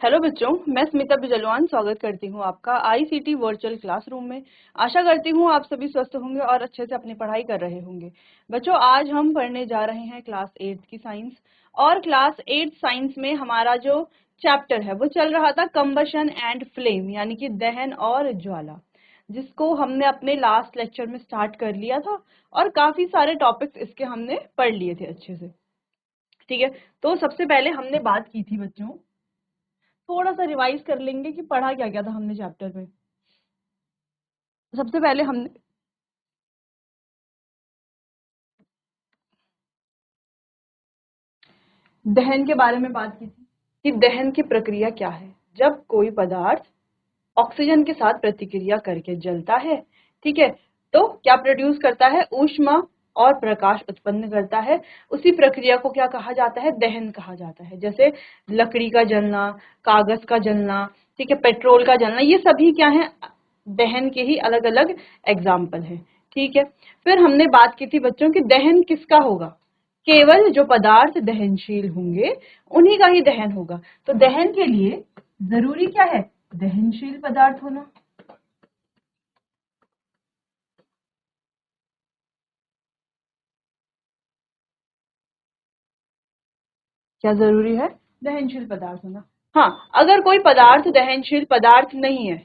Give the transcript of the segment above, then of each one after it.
Hello बच्चों, मैं स्मिता बिजलवान स्वागत करती हूँ आपका आईसीटी वर्चुअल क्लासरूम में। आशा करती हूँ आप सभी स्वस्थ होंगे और अच्छे से अपनी पढ़ाई कर रहे होंगे। बच्चों, आज हम पढ़ने जा रहे हैं क्लास 8 की साइंस। और क्लास 8 साइंस में हमारा जो चैप्टर है वो चल रहा था कंबशन एंड फ्लेम, यानी कि दहन और ज्वाला, जिसको हमने अपने लास्ट लेक्चर में स्टार्ट कर लिया था और काफी सारे टॉपिक्स इसके हमने पढ़ लिए थे अच्छे से। ठीक है, तो सबसे पहले हमने बात की थी बच्चों, थोड़ा सा रिवाइज कर लेंगे कि पढ़ा क्या क्या था हमने चैप्टर में। सबसे पहले हमने दहन के बारे में बात की थी कि दहन की प्रक्रिया क्या है। जब कोई पदार्थ ऑक्सीजन के साथ प्रतिक्रिया करके जलता है, ठीक है, तो क्या प्रोड्यूस करता है? ऊष्मा और प्रकाश उत्पन्न करता है। उसी प्रक्रिया को क्या कहा जाता है? दहन कहा जाता है। जैसे लकड़ी का जलना, कागज का जलना, ठीक है, पेट्रोल का जलना, ये सभी क्या है? दहन के ही अलग अलग एग्जाम्पल हैं। ठीक है, फिर हमने बात की थी बच्चों की दहन किसका होगा? केवल जो पदार्थ दहनशील होंगे उन्हीं का ही दहन होगा। तो दहन के लिए जरूरी क्या है? दहनशील पदार्थ होना। क्या जरूरी है? दहनशील पदार्थ होना। हाँ, अगर कोई पदार्थ दहनशील पदार्थ नहीं है,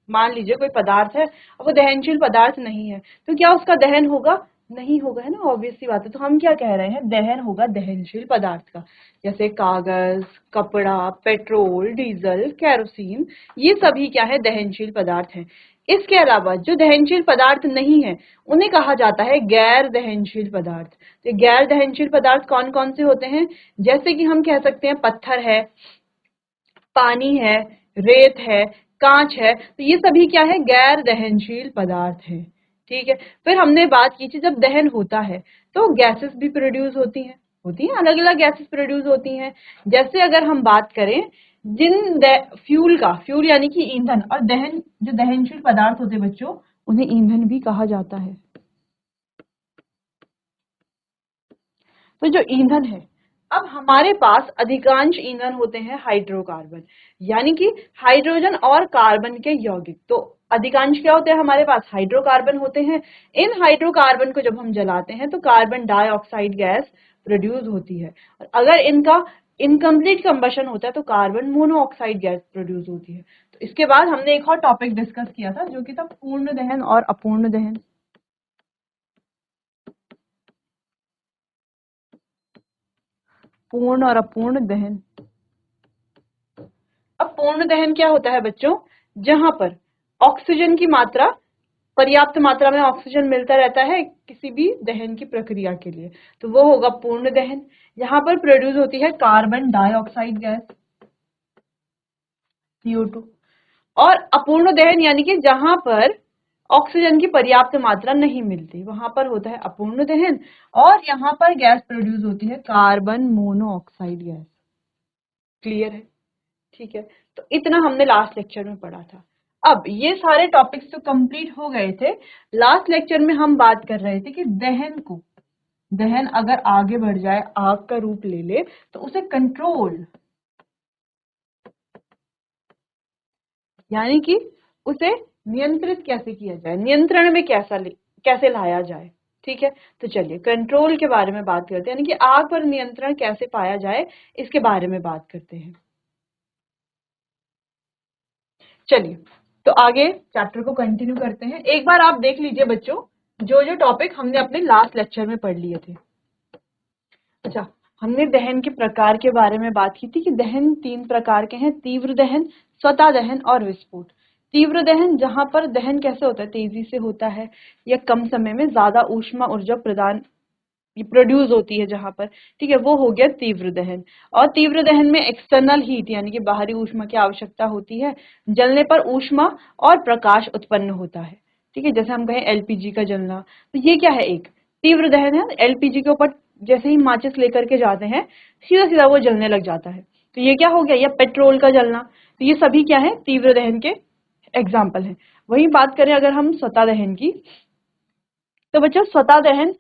मान लीजिए कोई पदार्थ है और वो दहनशील पदार्थ नहीं है, तो क्या उसका दहन होगा? नहीं होगा, है ना, ऑब्वियस सी बात है। तो हम क्या कह रहे हैं? दहन होगा दहनशील पदार्थ का। जैसे कागज, कपड़ा, पेट्रोल, डीजल, केरोसिन, ये सभी क्या है? दहनशील पदार्थ हैं। इसके अलावा जो दहनशील पदार्थ नहीं है उन्हें कहा जाता है गैर दहनशील पदार्थ। तो गैर दहनशील पदार्थ कौन कौन से होते हैं? जैसे कि हम कह सकते हैं पत्थर है, पानी है, रेत है, कांच है, तो ये सभी क्या है? गैर दहनशील पदार्थ हैं। ठीक है, फिर हमने बात की थी जब दहन होता है तो गैसेस भी प्रोड्यूस होती हैं, अलग अलग गैसेस प्रोड्यूस होती हैं। जैसे अगर हम बात करें जिन फ्यूल यानी कि ईंधन, और दहन जो दहनशील पदार्थ होते हैं बच्चों, उन्हें ईंधन भी कहा जाता है। तो जो ईंधन है, अब हमारे पास अधिकांश ईंधन होते हैं हाइड्रोकार्बन, यानी कि हाइड्रोजन और कार्बन के यौगिक। तो अधिकांश क्या होते हैं हमारे पास? हाइड्रोकार्बन होते हैं। इन हाइड्रोकार्बन को जब हम जलाते हैं तो कार्बन डाइऑक्साइड गैस प्रोड्यूस होती है, और अगर इनका इनकम्प्लीट कंबशन होता है तो कार्बन मोनोऑक्साइड गैस प्रोड्यूस होती है। तो इसके बाद हमने एक और टॉपिक डिस्कस किया था जो कि था पूर्ण दहन और अपूर्ण दहन। पूर्ण और अपूर्ण दहन। अब पूर्ण दहन क्या होता है बच्चों? जहां पर ऑक्सीजन की मात्रा, पर्याप्त मात्रा में ऑक्सीजन मिलता रहता है किसी भी दहन की प्रक्रिया के लिए, तो वो होगा पूर्ण दहन। यहाँ पर प्रोड्यूस होती है कार्बन डाइऑक्साइड गैस, CO2। और अपूर्ण दहन यानी कि जहां पर ऑक्सीजन की पर्याप्त मात्रा नहीं मिलती, वहां पर होता है अपूर्ण दहन, और यहाँ पर गैस प्रोड्यूस होती है कार्बन मोनोऑक्साइड गैस। क्लियर है? ठीक है, तो इतना हमने लास्ट लेक्चर में पढ़ा था। अब ये सारे टॉपिक्स तो कंप्लीट हो गए थे। लास्ट लेक्चर में हम बात कर रहे थे कि दहन अगर आगे बढ़ जाए, आग का रूप ले ले, तो उसे कंट्रोल, यानी कि उसे नियंत्रित कैसे किया जाए, नियंत्रण में कैसे लाया जाए। ठीक है, तो चलिए कंट्रोल के बारे में बात करते हैं, यानी कि आग पर नियंत्रण कैसे पाया जाए, इसके बारे में बात करते हैं। चलिए, तो आगे चैप्टर को कंटिन्यू करते हैं। एक बार आप देख लीजिए बच्चों, जो जो टॉपिक हमने अपने लास्ट लेक्चर में पढ़ लिए थे। अच्छा, हमने दहन के प्रकार के बारे में बात की थी कि दहन 3 प्रकार के हैं: तीव्र दहन, स्वतः दहन और विस्फोट। तीव्र दहन, जहां पर दहन कैसे होता है? तेजी से होता है या कम समय में ज्यादा ऊष्मा ऊर्जा प्रदान प्रोड्यूस होती है जहां पर, ठीक है, वो हो गया तीव्र दहन। और तीव्र दहन में एक्सटर्नल हीट यानी कि बाहरी ऊष्मा की आवश्यकता होती है। जलने पर ऊष्मा और प्रकाश उत्पन्न होता है। ठीक है, जैसे हम कहें एलपीजी का जलना, तो ये क्या है? एक तीव्र दहन है। एलपीजी के ऊपर जैसे ही माचिस लेकर के जाते हैं, सीधा सीधा वो जलने लग जाता है, तो ये क्या हो गया? या पेट्रोल का जलना। तो ये सभी क्या है? तीव्र दहन के एग्जाम्पल हैं। वही बात करें अगर हम स्वतः दहन की, तो बच्चों स्वतः दहन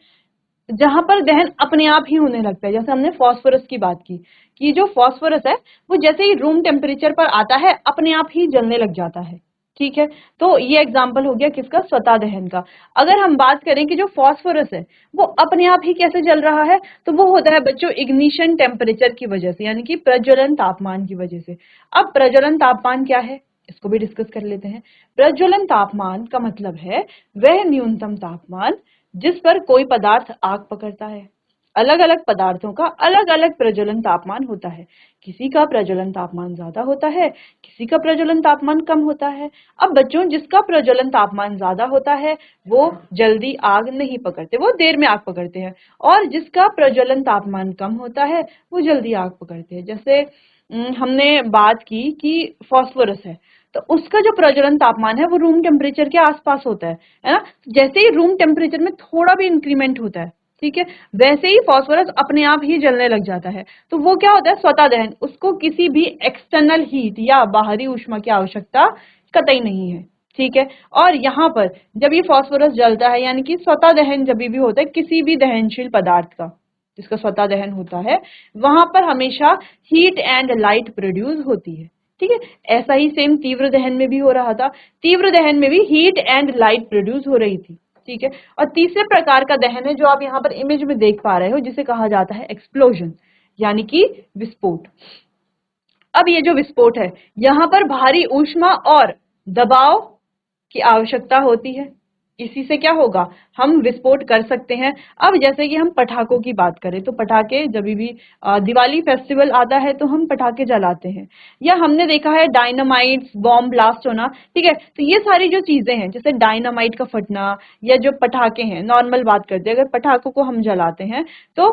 जहां पर दहन अपने आप ही होने लगता है। जैसे हमने फास्फोरस की बात की कि जो फास्फोरस है वो जैसे ही रूम टेम्परेचर पर आता है अपने आप ही जलने लग जाता है। ठीक है, तो ये एग्जाम्पल हो गया किसका, स्वतः दहन का। अगर हम बात करें कि जो फास्फोरस है वो अपने आप ही कैसे जल रहा है, तो वो होता है बच्चों इग्निशन टेम्परेचर की वजह से, यानी कि प्रज्वलन तापमान की वजह से। अब प्रज्वलन तापमान क्या है, इसको भी डिस्कस कर लेते हैं। प्रज्वलन तापमान का मतलब है वह न्यूनतम तापमान जिस पर कोई पदार्थ आग पकड़ता है। अलग अलग पदार्थों का अलग अलग प्रज्वलन तापमान होता है। किसी का प्रज्वलन तापमान ज्यादा होता है, किसी का प्रज्वलन तापमान कम होता है। अब बच्चों जिसका प्रज्वलन तापमान ज्यादा होता है वो जल्दी आग नहीं पकड़ते, वो देर में आग पकड़ते हैं, और जिसका प्रज्वलन तापमान कम होता है वो जल्दी आग पकड़ते हैं। जैसे हमने बात की कि फास्फोरस है, तो उसका जो प्रज्वलन तापमान है वो रूम टेम्परेचर के आसपास होता है ना। जैसे ही रूम टेम्परेचर में थोड़ा भी इंक्रीमेंट होता है, ठीक है, वैसे ही फास्फोरस अपने आप ही जलने लग जाता है। तो वो क्या होता है, स्वतः दहन। उसको किसी भी एक्सटर्नल हीट या बाहरी ऊष्मा की आवश्यकता कतई नहीं है। ठीक है, और यहाँ पर जब ये फास्फोरस जलता है, यानी कि स्वतः दहन जब भी होता है किसी भी दहनशील पदार्थ का, जिसका स्वतः दहन होता है, वहां पर हमेशा हीट एंड लाइट प्रोड्यूस होती है। ठीक है, ऐसा ही सेम तीव्र दहन में भी हो रहा था। तीव्र दहन में भी हीट एंड लाइट प्रोड्यूस हो रही थी। ठीक है, और तीसरे प्रकार का दहन है जो आप यहाँ पर इमेज में देख पा रहे हो, जिसे कहा जाता है एक्सप्लोजन, यानी कि विस्फोट। अब ये जो विस्फोट है, यहाँ पर भारी ऊष्मा और दबाव की आवश्यकता होती है। इसी से क्या होगा, हम विस्फोट कर सकते हैं। अब जैसे कि हम पटाखों की बात करें, तो पटाखे जब भी दिवाली फेस्टिवल आता है तो हम पटाखे जलाते हैं, या हमने देखा है डायनामाइट बॉम्ब ब्लास्ट होना। ठीक है, तो ये सारी जो चीजें हैं, जैसे डायनामाइट का फटना या जो पटाखे हैं, नॉर्मल बात करते हैं, अगर पटाखों को हम जलाते हैं तो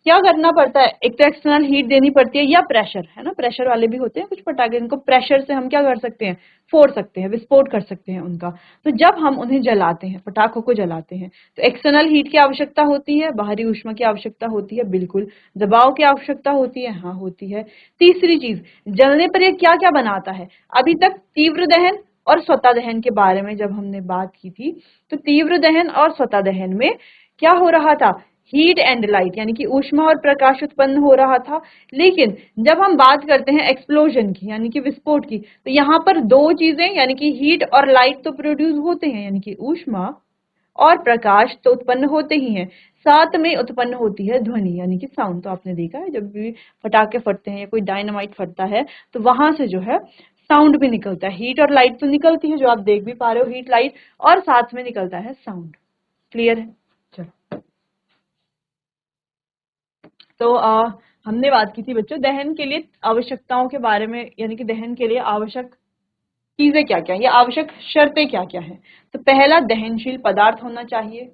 क्या करना पड़ता है, एक तो एक्सटर्नल हीट देनी पड़ती है, या प्रेशर, है ना, प्रेशर वाले भी होते हैं कुछ पटाखे, इनको प्रेशर से हम क्या कर सकते हैं, फोड़ सकते हैं, विस्फोट कर सकते हैं उनका। तो जब हम उन्हें जलाते हैं, पटाखों को जलाते हैं, तो एक्सटर्नल हीट की आवश्यकता होती है, बाहरी ऊष्मा की आवश्यकता होती है, बिल्कुल, दबाव की आवश्यकता होती है, हाँ होती है। तीसरी चीज, जलने पर ये क्या क्या बनाता है। अभी तक तीव्र दहन और स्वतः दहन के बारे में जब हमने बात की थी, तो तीव्र दहन और स्वतः दहन में क्या हो रहा था, हीट एंड लाइट, यानी कि ऊष्मा और प्रकाश उत्पन्न हो रहा था। लेकिन जब हम बात करते हैं एक्सप्लोजन की, यानी कि विस्फोट की, तो यहाँ पर दो चीजें, यानी कि हीट और लाइट तो प्रोड्यूस होते हैं, यानी कि ऊष्मा और प्रकाश तो उत्पन्न होते ही हैं, साथ में उत्पन्न होती है ध्वनि, यानी कि साउंड। तो आपने देखा है जब भी पटाखे फटते हैं या कोई डायनामाइट फटता है, तो वहां से जो है साउंड भी निकलता है। हीट और लाइट तो निकलती है, जो आप देख भी पा रहे हो, हीट लाइट, और साथ में निकलता है साउंड। क्लियर है, चलो। तो हमने बात की थी बच्चों दहन के लिए आवश्यकताओं के बारे में, यानी कि दहन के लिए आवश्यक चीजें क्या क्या है, या आवश्यक शर्तें क्या क्या है। तो पहला, दहनशील पदार्थ होना चाहिए।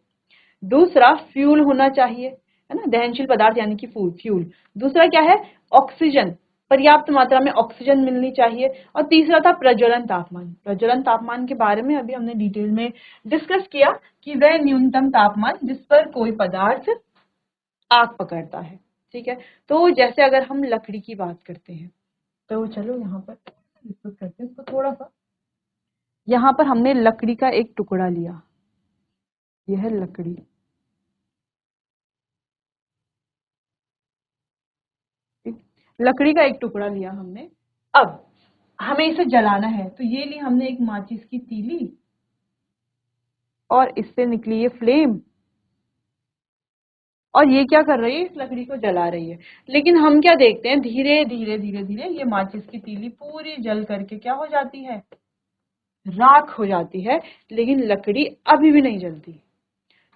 दूसरा, फ्यूल होना चाहिए, है ना, दहनशील पदार्थ यानी कि फ्यूल। दूसरा क्या है, ऑक्सीजन, पर्याप्त मात्रा में ऑक्सीजन मिलनी चाहिए। और तीसरा था प्रज्वलन तापमान। प्रज्वलन तापमान के बारे में अभी हमने डिटेल में डिस्कस किया कि वह न्यूनतम तापमान जिस पर कोई पदार्थ आग पकड़ता है। ठीक है, तो जैसे अगर हम लकड़ी की बात करते हैं, तो चलो यहाँ पर डिस्कस करते हैं इसको थोड़ा सा। यहाँ पर हमने लकड़ी का एक टुकड़ा लिया, यह है लकड़ी। ठीक? लकड़ी का एक टुकड़ा लिया हमने। अब हमें इसे जलाना है, तो ये ली हमने एक माचिस की तीली, और इससे निकली ये फ्लेम, और ये क्या कर रही है, इस लकड़ी को जला रही है। लेकिन हम क्या देखते हैं, धीरे धीरे धीरे धीरे ये माचिस की तीली पूरी जल करके क्या हो जाती है, राख हो जाती है, लेकिन लकड़ी अभी भी नहीं जलती।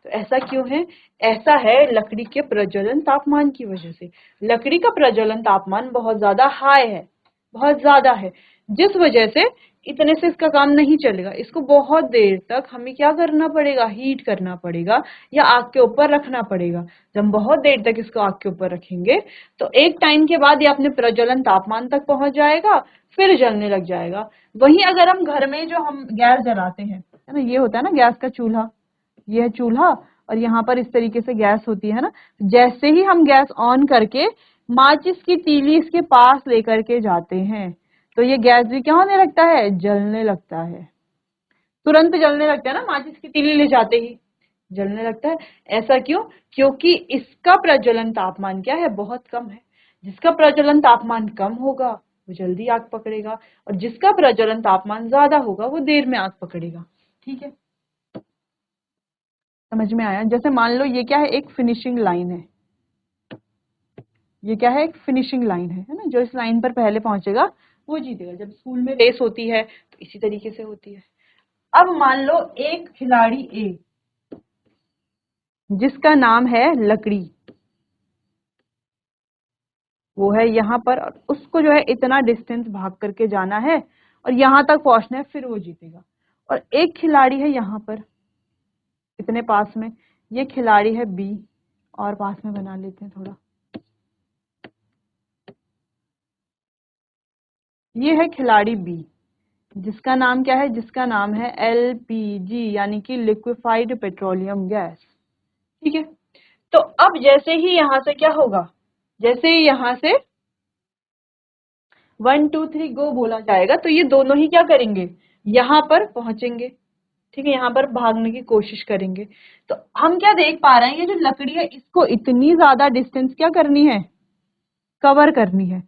तो ऐसा क्यों है, ऐसा है लकड़ी के प्रज्वलन तापमान की वजह से। लकड़ी का प्रज्वलन तापमान बहुत ज्यादा हाई है, बहुत ज्यादा है, जिस वजह से इतने से इसका काम नहीं चलेगा। इसको बहुत देर तक हमें क्या करना पड़ेगा, हीट करना पड़ेगा, या आग के ऊपर रखना पड़ेगा। जब हम बहुत देर तक इसको आग के ऊपर रखेंगे तो एक टाइम के बाद ये अपने प्रज्वलन तापमान तक पहुंच जाएगा, फिर जलने लग जाएगा। वहीं अगर हम घर में जो हम गैस जलाते हैं, है ना, ये होता है ना गैस का चूल्हा, ये है चूल्हा, और यहाँ पर इस तरीके से गैस होती है ना। जैसे ही हम गैस ऑन करके माचिस की तीली इसके पास लेकर के जाते हैं, तो ये गैस भी क्या होने लगता है, जलने लगता है, तुरंत जलने लगता है ना माचिस की तीली ले जाते ही। जलने लगता है। ऐसा क्यों? क्योंकि इसका प्रज्वलन तापमान क्या है? बहुत कम है। जिसका प्रज्वलन तापमान कम होगा वो जल्दी आग पकड़ेगा, और जिसका प्रज्वलन तापमान ज्यादा होगा वो देर में आग पकड़ेगा। ठीक है, समझ में आया? जैसे मान लो ये क्या है? एक फिनिशिंग लाइन है। ये क्या है? एक फिनिशिंग लाइन है ना? जो इस लाइन पर पहले पहुंचेगा वो जीतेगा। जब स्कूल में रेस होती है तो इसी तरीके से होती है। अब मान लो एक खिलाड़ी ए, जिसका नाम है लकड़ी, वो है यहाँ पर, और उसको जो है इतना डिस्टेंस भाग करके जाना है और यहाँ तक पहुंचना है, फिर वो जीतेगा। और एक खिलाड़ी है यहाँ पर इतने पास में, ये खिलाड़ी है बी, और पास में बना लेते हैं थोड़ा। ये है खिलाड़ी बी, जिसका नाम क्या है? जिसका नाम है एलपीजी, यानी कि लिक्विफाइड पेट्रोलियम गैस। ठीक है, तो अब जैसे ही यहां से क्या होगा? जैसे ही यहां से 1 2 3 गो बोला जाएगा तो ये दोनों ही क्या करेंगे? यहां पर पहुंचेंगे। ठीक है, यहाँ पर भागने की कोशिश करेंगे। तो हम क्या देख पा रहे हैं? ये जो लकड़ी है इसको इतनी ज्यादा डिस्टेंस क्या करनी है? कवर करनी है,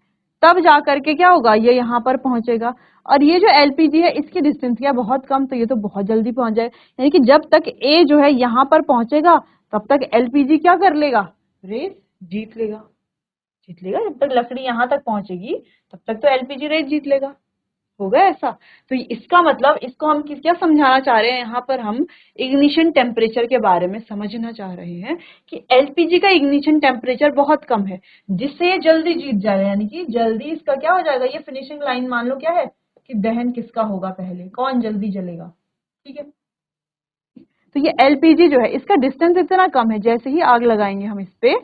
तब जा करके क्या होगा? ये यहाँ पर पहुंचेगा। और ये जो एलपीजी है इसकी डिस्टेंस क्या? बहुत कम, तो ये तो बहुत जल्दी पहुंच जाए। यानी कि जब तक ए जो है यहाँ पर पहुंचेगा तब तक एलपीजी क्या कर लेगा? रेस जीत लेगा। जीत लेगा, जब तक लकड़ी यहाँ तक पहुंचेगी तब तक तो एलपीजी रेस जीत लेगा। होगा ऐसा? तो इसका मतलब, इसको हम क्या समझाना चाह रहे हैं? यहाँ पर हम इग्निशन टेम्परेचर के बारे में समझना चाह रहे हैं कि एलपीजी का इग्निशन टेम्परेचर बहुत कम है, जिससे ये जल्दी जीत जाएगा। यानी कि जल्दी इसका क्या हो जाएगा? ये फिनिशिंग लाइन मान लो क्या है कि दहन किसका होगा पहले, कौन जल्दी जलेगा। ठीक है, तो ये एलपीजी जो है इसका डिस्टेंस इतना कम है, जैसे ही आग लगाएंगे हम इस पे,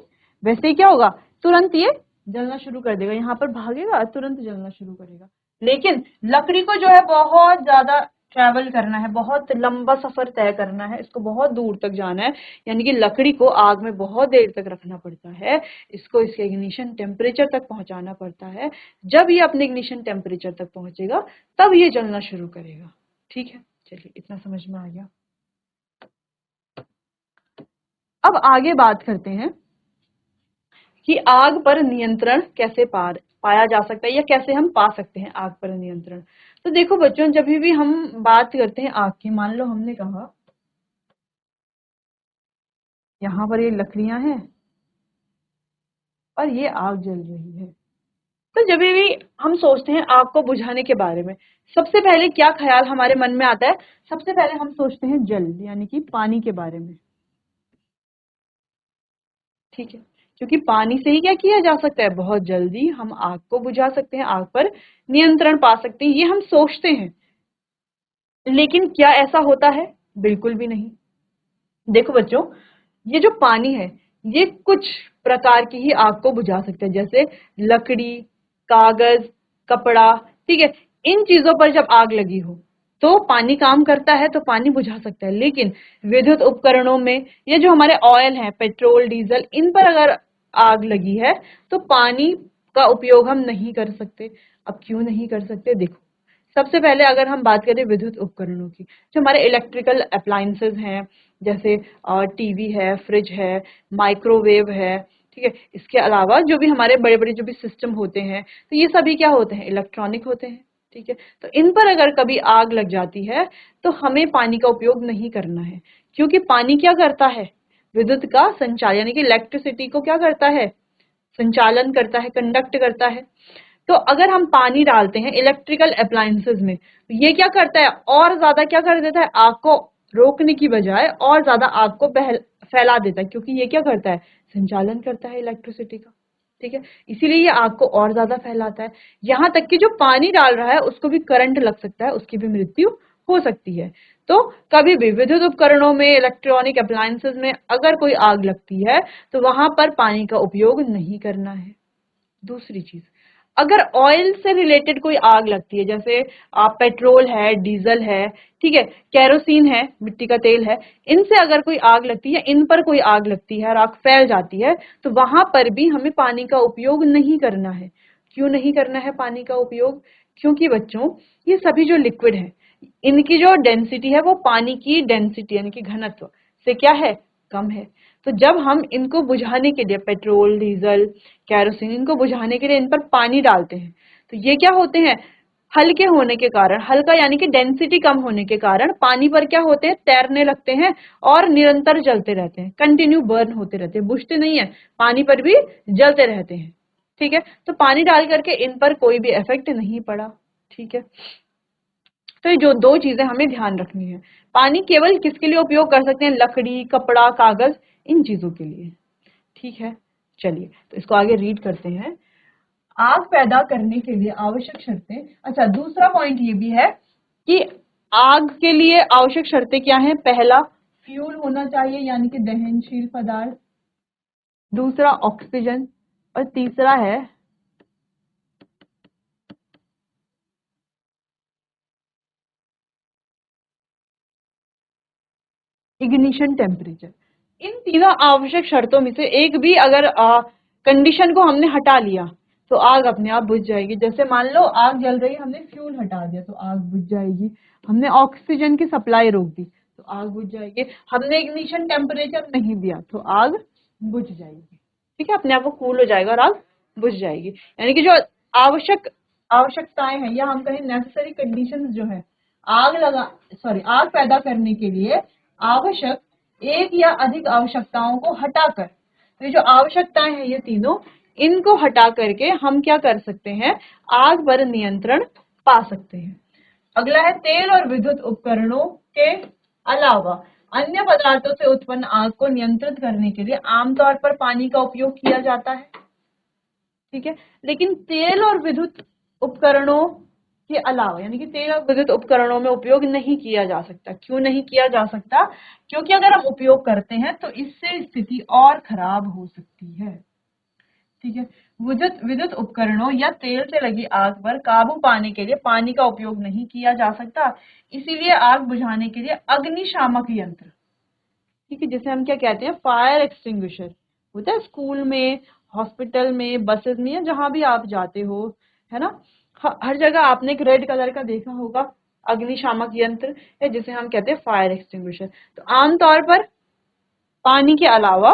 वैसे ही क्या होगा? तुरंत ये जलना शुरू कर देगा। यहाँ पर भागेगा, तुरंत जलना शुरू करेगा। लेकिन लकड़ी को जो है बहुत ज्यादा ट्रैवल करना है, बहुत लंबा सफर तय करना है, इसको बहुत दूर तक जाना है। यानी कि लकड़ी को आग में बहुत देर तक रखना पड़ता है, इसको इसके इग्निशन टेम्परेचर तक पहुंचाना पड़ता है। जब ये अपने इग्निशन टेम्परेचर तक पहुंचेगा तब ये जलना शुरू करेगा। ठीक है, चलिए इतना समझ में आ गया। अब आगे बात करते हैं कि आग पर नियंत्रण कैसे पाया जा सकता है, या कैसे हम पा सकते हैं आग पर नियंत्रण। तो देखो बच्चों, जब भी हम बात करते हैं आग की, मान लो हमने कहा यहाँ पर ये लकड़ियां हैं और ये आग जल रही है, तो जब भी हम सोचते हैं आग को बुझाने के बारे में, सबसे पहले क्या ख्याल हमारे मन में आता है? सबसे पहले हम सोचते हैं जल, यानी कि पानी के बारे में। ठीक है, क्योंकि पानी से ही क्या किया जा सकता है? बहुत जल्दी हम आग को बुझा सकते हैं, आग पर नियंत्रण पा सकते हैं, ये हम सोचते हैं। लेकिन क्या ऐसा होता है? बिल्कुल भी नहीं। देखो बच्चों, ये जो पानी है ये कुछ प्रकार की ही आग को बुझा सकता है, जैसे लकड़ी, कागज, कपड़ा। ठीक है, इन चीजों पर जब आग लगी हो तो पानी काम करता है, तो पानी बुझा सकता है। लेकिन विद्युत उपकरणों में, ये जो हमारे ऑयल है, पेट्रोल, डीजल, इन पर अगर आग लगी है तो पानी का उपयोग हम नहीं कर सकते। अब क्यों नहीं कर सकते? देखो, सबसे पहले अगर हम बात करें विद्युत उपकरणों की, जो हमारे इलेक्ट्रिकल अप्लायंसेस हैं, जैसे टीवी है, फ्रिज है, माइक्रोवेव है। ठीक है, इसके अलावा जो भी हमारे बड़े बड़े जो भी सिस्टम होते हैं, तो ये सभी क्या होते हैं? इलेक्ट्रॉनिक होते हैं। ठीक है, तो इन पर अगर कभी आग लग जाती है तो हमें पानी का उपयोग नहीं करना है, क्योंकि पानी क्या करता है? विद्युत का संचालन, यानी कि इलेक्ट्रिसिटी को क्या करता है? संचालन करता है, कंडक्ट करता है। तो अगर हम पानी डालते हैं इलेक्ट्रिकल अप्लायंसेस में, तो ये क्या करता है? और ज्यादा क्या कर देता है? आग को रोकने की बजाय और ज्यादा आग को फैला देता है, क्योंकि ये क्या करता है? संचालन करता है इलेक्ट्रिसिटी का। ठीक है, इसीलिए ये आग को और ज्यादा फैलाता है। यहाँ तक कि जो पानी डाल रहा है उसको भी करंट लग सकता है, उसकी भी मृत्यु हो सकती है। तो कभी भी विद्युत उपकरणों में, इलेक्ट्रॉनिक अप्लायंसेस में अगर कोई आग लगती है तो वहां पर पानी का उपयोग नहीं करना है। दूसरी चीज, अगर ऑयल से रिलेटेड कोई आग लगती है, जैसे पेट्रोल है, डीजल है, ठीक है, केरोसिन है, मिट्टी का तेल है, इनसे अगर कोई आग लगती है, इन पर कोई आग लगती है और आग फैल जाती है, तो वहां पर भी हमें पानी का उपयोग नहीं करना है। क्यों नहीं करना है पानी का उपयोग? क्योंकि बच्चों, ये सभी जो लिक्विड है, इनकी जो डेंसिटी है वो पानी की डेंसिटी यानी कि घनत्व से क्या है, कम है। तो जब हम इनको बुझाने के लिए पेट्रोल, डीजल, कैरोसिन, इनको बुझाने के लिए इन पर पानी डालते हैं, तो ये क्या होते हैं, हल्के होने के कारण, हल्का यानी कि डेंसिटी कम होने के कारण पानी पर क्या होते हैं, तैरने लगते हैं और निरंतर जलते रहते हैं, कंटिन्यू बर्न होते रहते हैं, बुझते नहीं है, पानी पर भी जलते रहते हैं। ठीक है, तो पानी डाल करके इन पर कोई भी इफेक्ट नहीं पड़ा। ठीक है, तो ये जो दो चीजें हमें ध्यान रखनी है। पानी केवल किसके लिए उपयोग कर सकते हैं, लकड़ी, कपड़ा, कागज, इन चीजों के लिए। ठीक है, चलिए तो इसको आगे रीड करते हैं। आग पैदा करने के लिए आवश्यक शर्तें। अच्छा, दूसरा पॉइंट ये भी है कि आग के लिए आवश्यक शर्तें क्या हैं। पहला, फ्यूल होना चाहिए यानी कि दहनशील पदार्थ। दूसरा, ऑक्सीजन। और तीसरा है इग्निशन टेम्परेचर। इन तीनों आवश्यक शर्तों में से एक भी अगर कंडीशन को हमने हटा लिया तो आग अपने आप बुझ जाएगी। जैसे मान लो आग जल रही है, हमने फ्यूल हटा दिया तो आग बुझ जाएगी। हमने ऑक्सीजन की सप्लाई रोक दी तो आग बुझ जाएगी। हमने इग्निशन टेम्परेचर नहीं दिया तो आग बुझ जाएगी। ठीक है, अपने आप वो कूल हो जाएगा और आग बुझ जाएगी। यानी कि जो आवश्यकताएं हैं या हम कहें नेसेसरी कंडीशंस जो है आग पैदा करने के लिए आवश्यक एक या अधिक आवश्यकताओं को हटाकर, तो ये जो आवश्यकताएं हैं ये तीनों, इनको हटा करके हम क्या कर सकते हैं, आग पर नियंत्रण पा सकते हैं। अगला है तेल और विद्युत उपकरणों के अलावा अन्य पदार्थों से उत्पन्न आग को नियंत्रित करने के लिए आमतौर पर पानी का उपयोग किया जाता है। ठीक है, लेकिन तेल और विद्युत उपकरणों के अलावा यानी कि तेल और विद्युत उपकरणों में उपयोग नहीं किया जा सकता। क्यों नहीं किया जा सकता, क्योंकि अगर हम उपयोग करते हैं तो इससे स्थिति और खराब हो सकती है। ठीक है, विद्युत विद्युत उपकरणों या तेल से लगी आग पर काबू पाने के लिए पानी का उपयोग नहीं किया जा सकता। इसीलिए आग बुझाने के लिए अग्निशामक यंत्र, ठीक है, जिसे हम क्या कहते हैं, फायर एक्सटिंग्विशर, होता है स्कूल में, हॉस्पिटल में, बसेस में, या जहां भी आप जाते हो, है ना, हर जगह आपने एक रेड कलर का देखा होगा अग्निशामक यंत्र, है जिसे हम कहते हैं फायर एक्सटिंग्विशर। तो आमतौर पर पानी के अलावा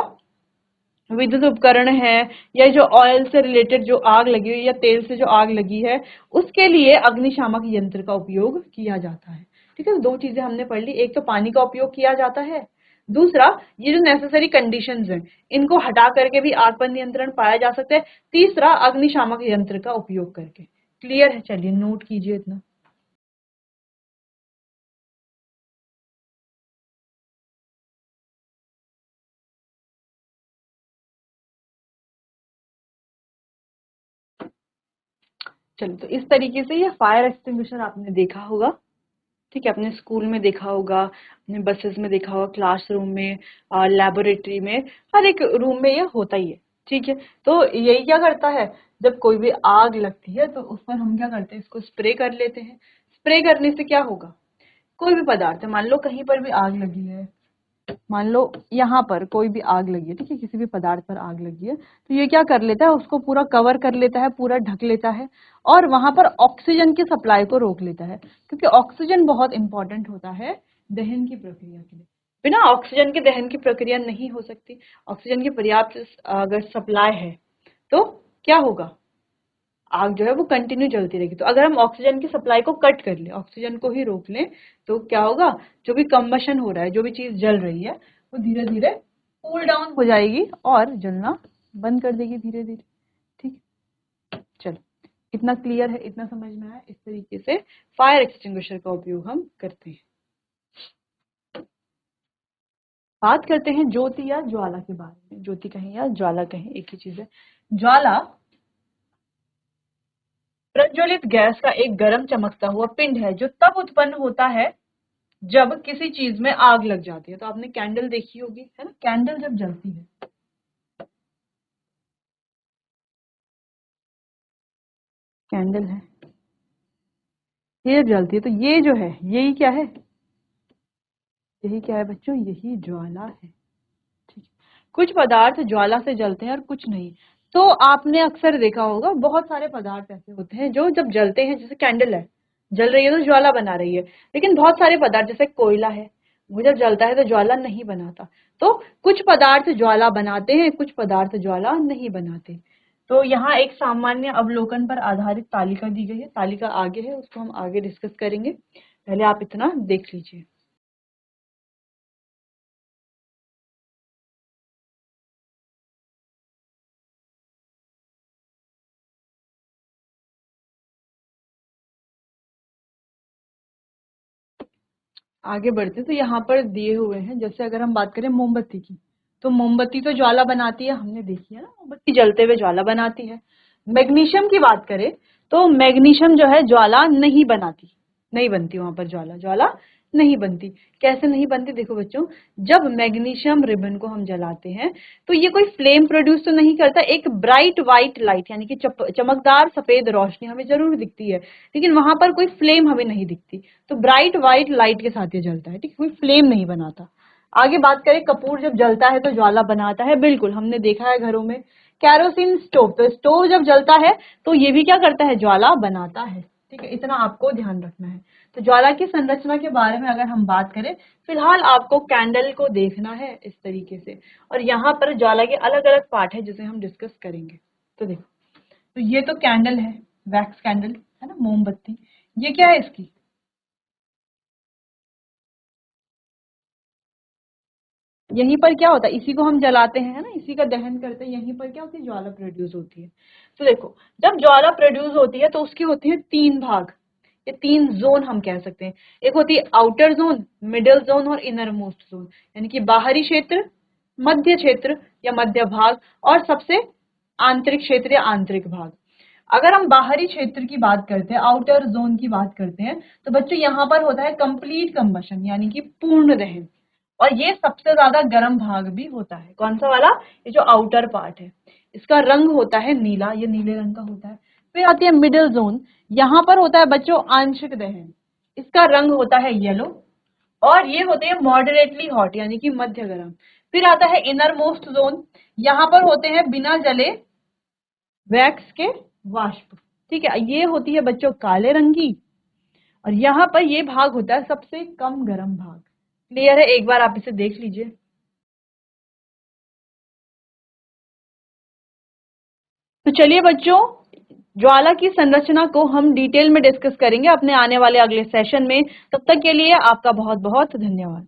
विद्युत उपकरण है या जो ऑयल से रिलेटेड जो आग लगी हुई या तेल से जो आग लगी है उसके लिए अग्निशामक यंत्र का उपयोग किया जाता है। ठीक है, तो दो चीजें हमने पढ़ ली, एक तो पानी का उपयोग किया जाता है, दूसरा ये जो नेसेसरी कंडीशंस हैं इनको हटा करके भी आग पर नियंत्रण पाया जा सकता है, तीसरा अग्निशामक यंत्र का उपयोग करके। क्लियर है, चलिए नोट कीजिए इतना। चलो, तो इस तरीके से ये फायर एक्सटिंग्विशर आपने देखा होगा। ठीक है, अपने स्कूल में देखा होगा, अपने बसेस में देखा होगा, क्लासरूम में, लैबोरेटरी में, हर एक रूम में ये होता ही है। ठीक है, तो यही क्या करता है, जब कोई भी आग लगती है तो उस पर हम क्या करते हैं, इसको स्प्रे कर लेते हैं। स्प्रे करने से क्या होगा, कोई भी पदार्थ है, मान लो कहीं पर भी आग लगी है, मान लो यहाँ पर कोई भी आग लगी है, ठीक है, किसी भी पदार्थ पर आग लगी है, तो ये क्या कर लेता है, उसको पूरा कवर कर लेता है, पूरा ढक लेता है और वहां पर ऑक्सीजन की सप्लाई को रोक लेता है, क्योंकि ऑक्सीजन बहुत इंपॉर्टेंट होता है दहन की प्रक्रिया के लिए। बिना ऑक्सीजन के दहन की प्रक्रिया नहीं हो सकती। ऑक्सीजन की पर्याप्त अगर सप्लाई है तो क्या होगा, आग जो है वो कंटिन्यू जलती रहेगी। तो अगर हम ऑक्सीजन की सप्लाई को कट कर लें, ऑक्सीजन को ही रोक लें, तो क्या होगा, जो भी कंबशन हो रहा है, जो भी चीज जल रही है वो धीरे धीरे कूल डाउन हो जाएगी और जलना बंद कर देगी धीरे धीरे। ठीक, चलो इतना क्लियर है, इतना समझ में आया। इस तरीके से फायर एक्सटिंग्विशर का उपयोग हम करते हैं। बात करते हैं ज्योति या ज्वाला के बारे में। ज्योति कहें या ज्वाला कहें एक ही चीज है। ज्वाला प्रज्वलित गैस का एक गर्म चमकता हुआ पिंड है जो तब उत्पन्न होता है जब किसी चीज में आग लग जाती है। तो आपने कैंडल देखी होगी, है ना, कैंडल जब जलती है, कैंडल है, ये जब जलती है तो ये जो है यही क्या है, यही क्या है बच्चों, यही ज्वाला है। ठीक है, कुछ पदार्थ ज्वाला से जलते हैं और कुछ नहीं। तो आपने अक्सर देखा होगा बहुत सारे पदार्थ ऐसे होते हैं जो जब जलते हैं, जैसे कैंडल है, जल रही है तो ज्वाला बना रही है, लेकिन बहुत सारे पदार्थ जैसे कोयला है, वो जब जलता है तो ज्वाला नहीं बनाता। तो कुछ पदार्थ ज्वाला बनाते हैं, कुछ पदार्थ ज्वाला नहीं बनाते। तो यहाँ एक सामान्य अवलोकन पर आधारित तालिका दी गई है, तालिका आगे है, उसको हम आगे डिस्कस करेंगे, पहले आप इतना देख लीजिए। आगे बढ़ते तो यहाँ पर दिए हुए हैं, जैसे अगर हम बात करें मोमबत्ती की, तो मोमबत्ती तो ज्वाला बनाती है, हमने देखी है ना, मोमबत्ती जलते हुए ज्वाला बनाती है। मैग्नीशियम की बात करें तो मैग्नीशियम जो है ज्वाला नहीं बनाती, नहीं बनती वहां पर ज्वाला, ज्वाला नहीं बनती। कैसे नहीं बनती, देखो बच्चों, जब मैग्नीशियम रिबन को हम जलाते हैं तो ये कोई फ्लेम प्रोड्यूस तो नहीं करता, एक ब्राइट व्हाइट लाइट यानी कि चमकदार सफेद रोशनी हमें जरूर दिखती है, लेकिन वहां पर कोई फ्लेम हमें नहीं दिखती। तो ब्राइट व्हाइट लाइट के साथ ये जलता है, ठीक है, कोई फ्लेम नहीं बनाता। आगे बात करें, कपूर जब जलता है तो ज्वाला बनाता है, बिल्कुल हमने देखा है घरों में। कैरोसिन स्टोव, तो स्टोव जब जलता है तो ये भी क्या करता है, ज्वाला बनाता है, ठीक है, इतना आपको ध्यान रखना है। तो ज्वाला की संरचना के बारे में अगर हम बात करें, फिलहाल आपको कैंडल को देखना है इस तरीके से, और यहाँ पर ज्वाला के अलग अलग पार्ट है जिसे हम डिस्कस करेंगे। तो देखो, तो ये तो कैंडल है, वैक्स कैंडल है ना, मोमबत्ती। ये क्या है इसकी, यहीं पर क्या होता है, इसी को हम जलाते हैं, है ना, इसी का दहन करते हैं, यहीं पर क्या होती है, ज्वाला प्रोड्यूस होती है। तो देखो, जब ज्वाला प्रोड्यूस होती है तो उसके होते हैं तीन भाग, ये तीन जोन हम कह सकते हैं। एक होती है आउटर जोन, मिडिल जोन और इनर मोस्ट जोन, यानी कि बाहरी क्षेत्र, मध्य क्षेत्र या मध्य भाग, और सबसे आंतरिक क्षेत्र या आंतरिक भाग। अगर हम बाहरी क्षेत्र की बात करते हैं, आउटर जोन की बात करते हैं, तो बच्चों यहाँ पर होता है कंप्लीट कंबशन यानी कि पूर्ण दहन, और ये सबसे ज्यादा गर्म भाग भी होता है। कौन सा वाला, ये जो आउटर पार्ट है, इसका रंग होता है नीला, ये नीले रंग का होता है। फिर आती है मिडिल जोन, यहाँ पर होता है बच्चों आंशिक दहन, इसका रंग होता है येलो, और ये होते हैं मॉडरेटली हॉट यानी कि मध्य गर्म। फिर आता है इनर मोस्ट जोन, यहाँ पर होते हैं बिना जले वैक्स के वाष्प, ठीक है, ये होती है बच्चों काले रंग की, और यहाँ पर ये भाग होता है सबसे कम गर्म भाग। क्लियर है, एक बार आप इसे देख लीजिए। तो चलिए बच्चों, ज्वाला की संरचना को हम डिटेल में डिस्कस करेंगे अपने आने वाले अगले सेशन में। तब तक के लिए आपका बहुत बहुत धन्यवाद।